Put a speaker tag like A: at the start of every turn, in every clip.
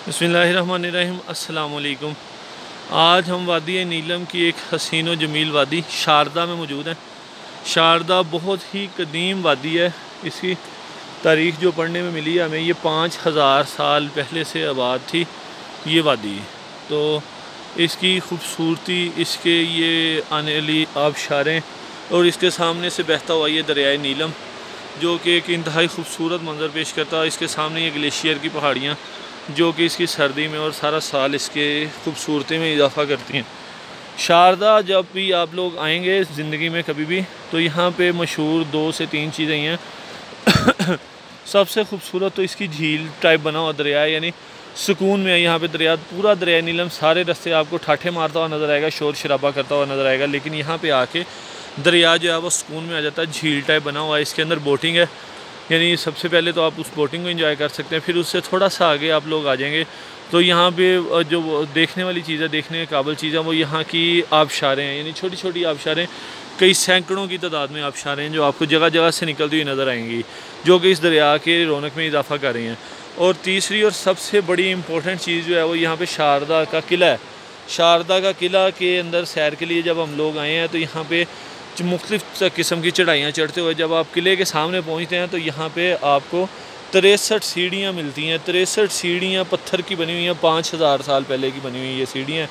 A: बिस्मिल्लाहिर्रहमानिर्रहीम। अस्सलाम वालेकुम। आज हम वादी नीलम की एक हसीन व जमील वादी शारदा में मौजूद हैं। शारदा बहुत ही कदीम वादी है। इसकी तारीख़ जो पढ़ने में मिली है हमें, ये 5000 साल पहले से आबाद थी ये वादी। तो इसकी खूबसूरती, इसके ये आने वाली आबशारें और इसके सामने से बहता हुआ ये दरियाए नीलम जो कि एक इंतहाई खूबसूरत मंजर पेश करता है। इसके सामने ये ग्लेशियर की पहाड़ियाँ जो कि इसकी सर्दी में और सारा साल इसके खूबसूरती में इजाफ़ा करती हैं। शारदा जब भी आप लोग आएंगे ज़िंदगी में कभी भी, तो यहाँ पे मशहूर 2 से 3 चीज़ें हैं। सबसे खूबसूरत तो इसकी झील टाइप बना हुआ दरिया है, यानी सुकून में है यहाँ पे दरिया। पूरा दरिया नीलम सारे रास्ते आपको ठाठे मारता हुआ नज़र आएगा, शोर शराबा करता हुआ नज़र आएगा, लेकिन यहाँ पे आके दरिया जो है वो सुकून में आ जाता है। झील टाइप बना हुआ है, इसके अंदर बोटिंग है, यानी सबसे पहले तो आप उस बोटिंग को एंजॉय कर सकते हैं। फिर उससे थोड़ा सा आगे आप लोग आ जाएंगे तो यहाँ पे जो देखने वाली चीज़ है, देखने के काबिल चीज़ है, वो यहाँ की आबशारें हैं, यानी छोटी छोटी आबशारें, कई सैकड़ों की तादाद में आबशारें हैं जो आपको जगह जगह से निकलती हुई नज़र आएंगी, जो कि इस दरिया के रौनक में इजाफ़ा कर रही हैं। और तीसरी और सबसे बड़ी इम्पोर्टेंट चीज़ जो है वो यहाँ पर शारदा का किला है। शारदा का किला के अंदर सैर के लिए जब हम लोग आए हैं तो यहाँ पर मुख्तलिफ़ किस्म की चढ़ाइयाँ चढ़ते हुए जब आप किले के सामने पहुँचते हैं तो यहाँ पे आपको 63 सीढ़ियाँ मिलती हैं। 63 सीढ़ियाँ पत्थर की बनी हुई हैं, 5000 साल पहले की बनी हुई ये सीढ़ियाँ।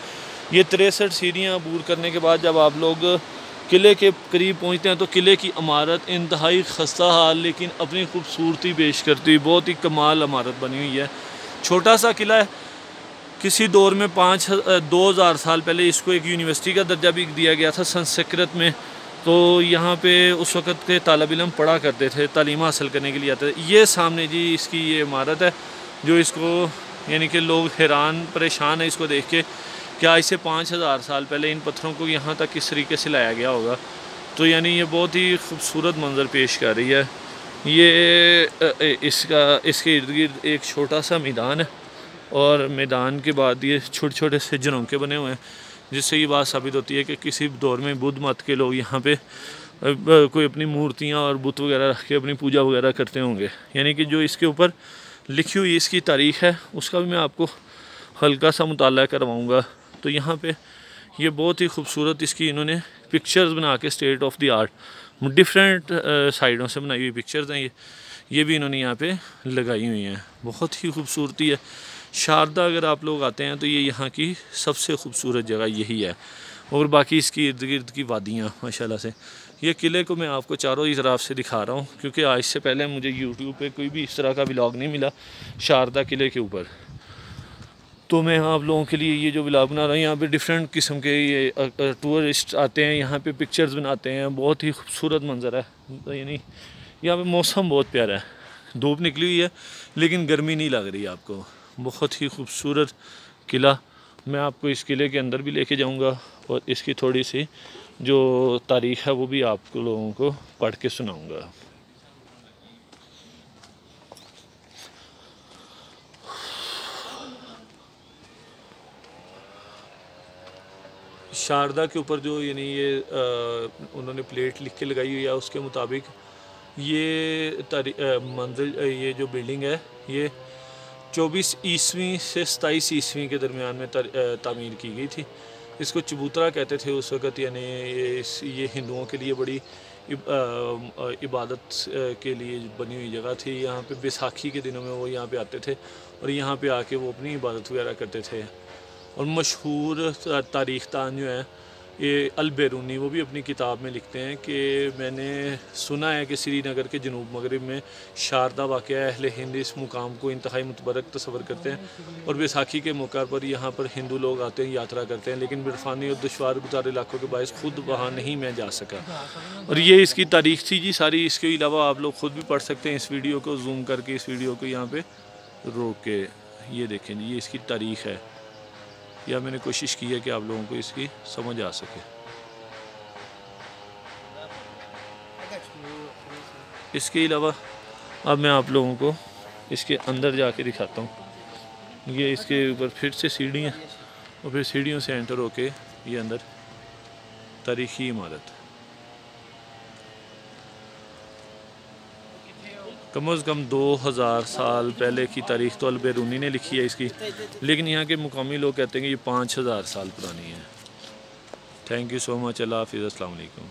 A: ये 63 सीढ़ियाँ अबूर करने के बाद जब आप लोग किले के करीब पहुँचते हैं तो किले की इमारत इंतहाई खस्ता हाल लेकिन अपनी खूबसूरती पेश करती हुई बहुत ही कमाल इमारत बनी हुई है। छोटा सा किला है, किसी दौर में 2000 साल पहले इसको एक यूनिवर्सिटी का दर्जा भी दिया गया था संस्कृत में। तो यहाँ पे उस वक़्त के तालिब इल्म पढ़ा करते थे, तालीम हासिल करने के लिए आते थे। ये सामने जी इसकी ये इमारत है जो इसको यानी कि लोग हैरान परेशान है इसको देख के, क्या इसे 5000 साल पहले इन पत्थरों को यहाँ तक किस तरीके से लाया गया होगा। तो यानी ये बहुत ही खूबसूरत मंजर पेश कर रही है। ये इसके इर्द गिर्द एक छोटा सा मैदान है और मैदान के बाद ये छोटे छोटे से झरोखे बने हुए हैं, जिससे ये बात साबित होती है कि किसी दौर में बुद्ध मत के लोग यहाँ पे कोई अपनी मूर्तियाँ और बुत वगैरह रख के अपनी पूजा वगैरह करते होंगे। यानी कि जो इसके ऊपर लिखी हुई इसकी तारीख़ है उसका भी मैं आपको हल्का सा मुताला करवाऊँगा। तो यहाँ पे ये बहुत ही खूबसूरत इसकी इन्होंने पिक्चर्स बना के state of the art different साइडों से बनाई हुई पिक्चर्स हैं ये भी इन्होंने यहाँ पे लगाई हुई हैं। बहुत ही खूबसूरती है। शारदा अगर आप लोग आते हैं तो ये यहाँ की सबसे खूबसूरत जगह यही है। और बाकी इसकी इर्द गिर्द की वादियाँ माशाल्लाह से। ये किले को मैं आपको चारों ही तरफ से दिखा रहा हूँ क्योंकि आज से पहले मुझे यूट्यूब पे कोई भी इस तरह का व्लॉग नहीं मिला शारदा किले के ऊपर। तो मैं आप लोगों के लिए ये जो व्लॉग बना रहा हूँ, यहाँ पे डिफरेंट किस्म के ये टूरिस्ट आते हैं, यहाँ पे पिक्चर्स बनाते हैं। बहुत ही खूबसूरत मंजर है, यानी यहाँ पे मौसम बहुत प्यारा है, धूप निकली हुई है लेकिन गर्मी नहीं लग रही आपको। बहुत ही खूबसूरत किला। मैं आपको इस किले के अंदर भी लेके जाऊंगा और इसकी थोड़ी सी जो तारीख़ है वो भी आप लोगों को पढ़ के सुनाऊंगा। शारदा के ऊपर जो यानी ये उन्होंने प्लेट लिख के लगाई हुई है उसके मुताबिक ये मंजिल ये जो बिल्डिंग है ये 24 ईस्वी से 27 ईस्वी के दरमियान में तामीर की गई थी। इसको चबूतरा कहते थे उस वक़्त, यानी ये हिंदुओं के लिए बड़ी इबादत के लिए बनी हुई जगह थी। यहाँ पे बैसाखी के दिनों में वो यहाँ पे आते थे और यहाँ पे आके वो अपनी इबादत वगैरह करते थे। और मशहूर तारीख़दान जो है ये अल-बैरूनी, वो भी अपनी किताब में लिखते हैं कि मैंने सुना है कि श्रीनगर के जनूब मगरब में शारदा वाक़या अहले हिंद इस मुकाम को इंतहाई मुतबरक तस्वर करते हैं और बैसाखी के मौका पर यहाँ पर हिंदू लोग आते हैं, यात्रा करते हैं, लेकिन बर्फ़ानी और दुश्वार गुज़ार इलाकों के बायस खुद वहाँ नहीं मैं जा सका। और ये इसकी तारीख़ थी जी सारी। इसके अलावा आप लोग ख़ुद भी पढ़ सकते हैं इस वीडियो को जूम करके, इस वीडियो को यहाँ पर रोक के। ये देखें जी, ये इसकी तारीख़ है, या मैंने कोशिश की है कि आप लोगों को इसकी समझ आ सके। इसके अलावा अब मैं आप लोगों को इसके अंदर जाके दिखाता हूँ। ये इसके ऊपर फिर से सीढ़ियाँ और फिर सीढ़ियों से एंटर होके ये अंदर तारीख़ी इमारत। कम से कम 2000 साल पहले की तारीख़ तो अल-बैरूनी ने लिखी है इसकी, लेकिन यहाँ के मुकामी लोग कहते हैं कि ये 5000 साल पुरानी है। Thank you so much. अल्लाह हाफ़िज़। अस्सलाम वालेकुम।